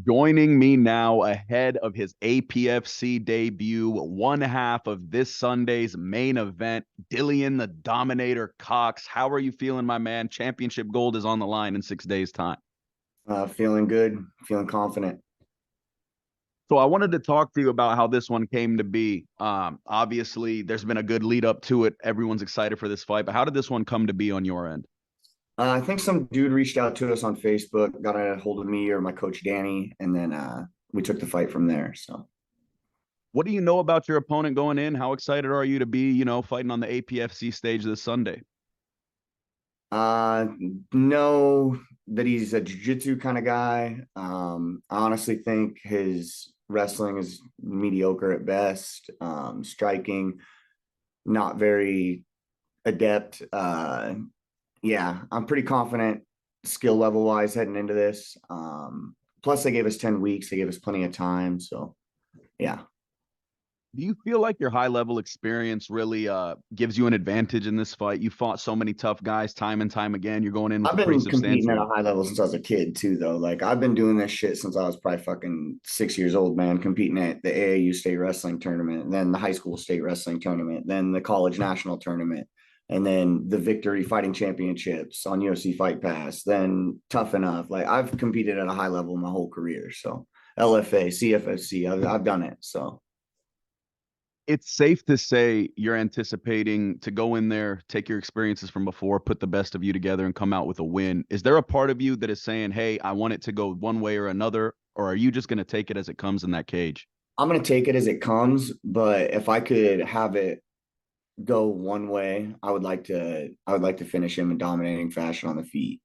Joining me now ahead of his APFC debut, one half of this Sunday's main event, Dillion the Dominator Cox. How are you feeling, my man? Championship gold is on the line in 6 days' time. Feeling good, feeling confident. So I wanted to talk to you about how this one came to be. Obviously, there's been a good lead up to it. Everyone's excited for this fight, but how did this one come to be on your end? I think some dude reached out to us on Facebook, got a hold of me or my coach Danny, and then we took the fight from there. So, What do you know about your opponent going in? How excited are you to be, fighting on the APFC stage this Sunday? uh, know that he's a jiu-jitsu kind of guy. I honestly think his wrestling is mediocre at best. Striking, not very adept. Yeah, I'm pretty confident skill level wise heading into this. Plus, they gave us 10 weeks. They gave us plenty of time. So, yeah. Do you feel like your high level experience really gives you an advantage in this fight? You fought so many tough guys time and time again. You're going in with I've a pretty been competing at substantial. a high level since I was a kid, too, though. Like, I've been doing this shit since I was probably fucking 6 years old, man, competing at the AAU state wrestling tournament, then the high school state wrestling tournament, then the college national tournament, and then the Victory Fighting Championships on UFC Fight Pass, then Tough Enough. Like, I've competed at a high level my whole career. So, LFA, CFFC, I've done it. So, It's safe to say you're anticipating to go in there, take your experiences from before, put the best of you together, and come out with a win. Is there a part of you that is saying, hey, I want it to go one way or another? Or are you just going to take it as it comes in that cage? I'm going to take it as it comes. But if I could have it go one way, I would like to finish him in dominating fashion on the feet.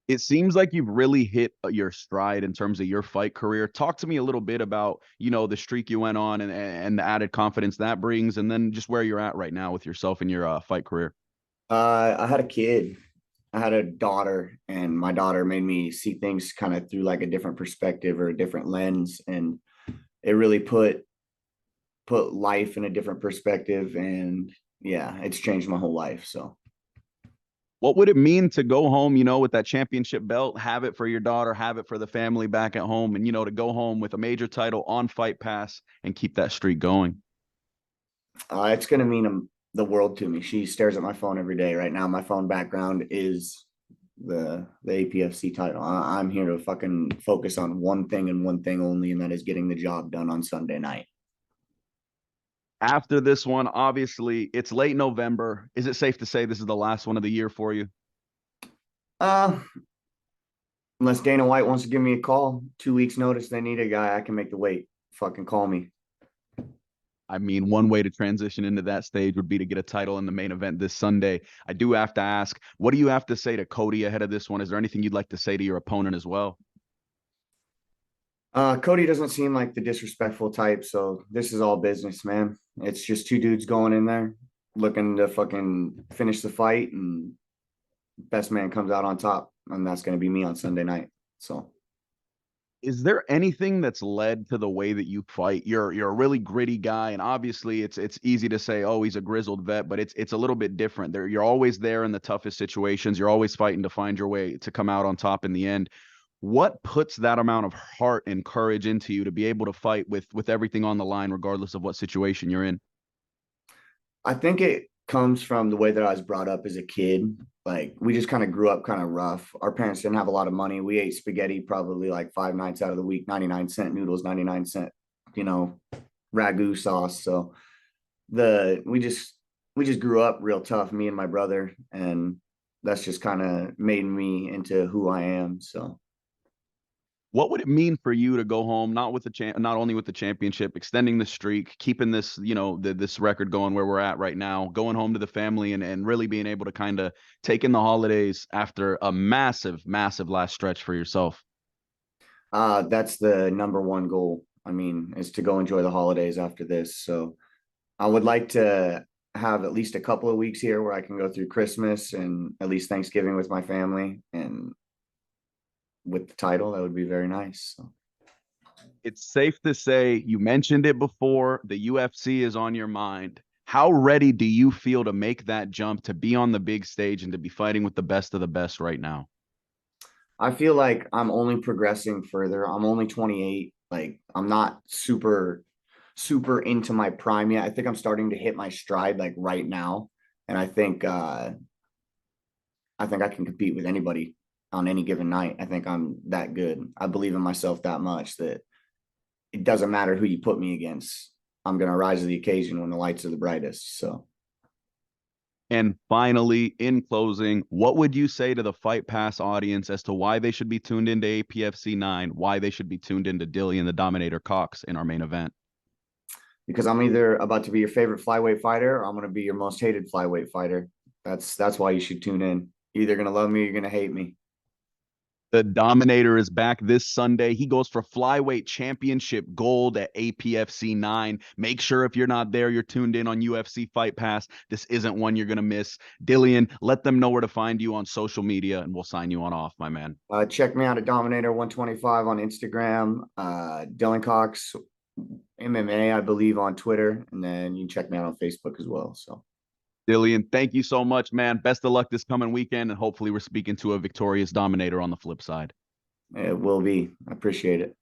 It seems like you've really hit your stride in terms of your fight career. Talk to me a little bit about, the streak you went on and the added confidence that brings, and then just where you're at right now with yourself and your fight career. I had a kid. I had a daughter, and my daughter made me see things kind of through like a different perspective or a different lens, and it really put life in a different perspective. And yeah, it's changed my whole life. So What would it mean to go home, with that championship belt, have it for your daughter, have it for the family back at home, and, to go home with a major title on Fight Pass and keep that streak going? it's going to mean the world to me. She stares at my phone every day. Right now, my phone background is the APFC title. I'm here to fucking focus on one thing and one thing only, and that is getting the job done on Sunday night. After this one, obviously, it's late November. Is it safe to say this is the last one of the year for you? Uh, unless Dana White wants to give me a call, 2 weeks notice, they need a guy, I can make the wait. Fucking call me. I mean, one way to transition into that stage would be to get a title in the main event this Sunday. I do have to ask, what do you have to say to Cody ahead of this one? Is there anything you'd like to say to your opponent as well? Cody doesn't seem like the disrespectful type, so this is all business, man. It's just two dudes going in there looking to fucking finish the fight, and best man comes out on top, and that's going to be me on Sunday night. So Is there anything that's led to the way that you fight? You're a really gritty guy, and obviously it's easy to say, oh, he's a grizzled vet, but it's a little bit different. There, you're always there in the toughest situations. You're always fighting to find your way to come out on top in the end. What puts that amount of heart and courage into you to be able to fight with everything on the line, regardless of what situation you're in? I think it comes from the way that I was brought up as a kid. Like we just kind of grew up kind of rough. Our parents didn't have a lot of money. We ate spaghetti probably like 5 nights out of the week, 99-cent noodles, 99-cent, you know, ragu sauce. So the we just grew up real tough, me and my brother, and that's just kind of made me into who I am. So What would it mean for you to go home, not only with the championship, extending the streak, keeping this, this record going where we're at right now, going home to the family and really being able to kind of take in the holidays after a massive, massive last stretch for yourself? that's the number one goal. I mean, is to go enjoy the holidays after this. So I would like to have at least a couple of weeks here where I can go through Christmas and at least Thanksgiving with my family, and with the title, that would be very nice. So, It's safe to say you mentioned it before, the UFC is on your mind. How ready do you feel to make that jump to be on the big stage and to be fighting with the best of the best right now? I feel like I'm only progressing further. I'm only 28. Like I'm not super into my prime yet. I think I'm starting to hit my stride like right now. And I think I can compete with anybody on any given night. I think I'm that good. I believe in myself that much that it doesn't matter who you put me against. I'm gonna rise to the occasion when the lights are the brightest. So And finally, in closing, what would you say to the Fight Pass audience as to why they should be tuned into APFC 9, why they should be tuned into Dillion the Dominator Cox in our main event? because I'm either about to be your favorite flyweight fighter or I'm gonna be your most hated flyweight fighter. That's why you should tune in. You're either gonna love me or you're gonna hate me. The Dominator is back this Sunday. He goes for flyweight championship gold at APFC 9. Make sure if you're not there, you're tuned in on UFC Fight Pass. This isn't one you're going to miss. Dillion, let them know where to find you on social media, and we'll sign you on off, my man. Check me out at Dominator 125 on Instagram. Dylan Cox MMA, I believe, on Twitter, and then you can check me out on Facebook as well. So, Dillion, thank you so much, man. Best of luck this coming weekend, and hopefully we're speaking to a victorious Dominator on the flip side. it will be. I appreciate it.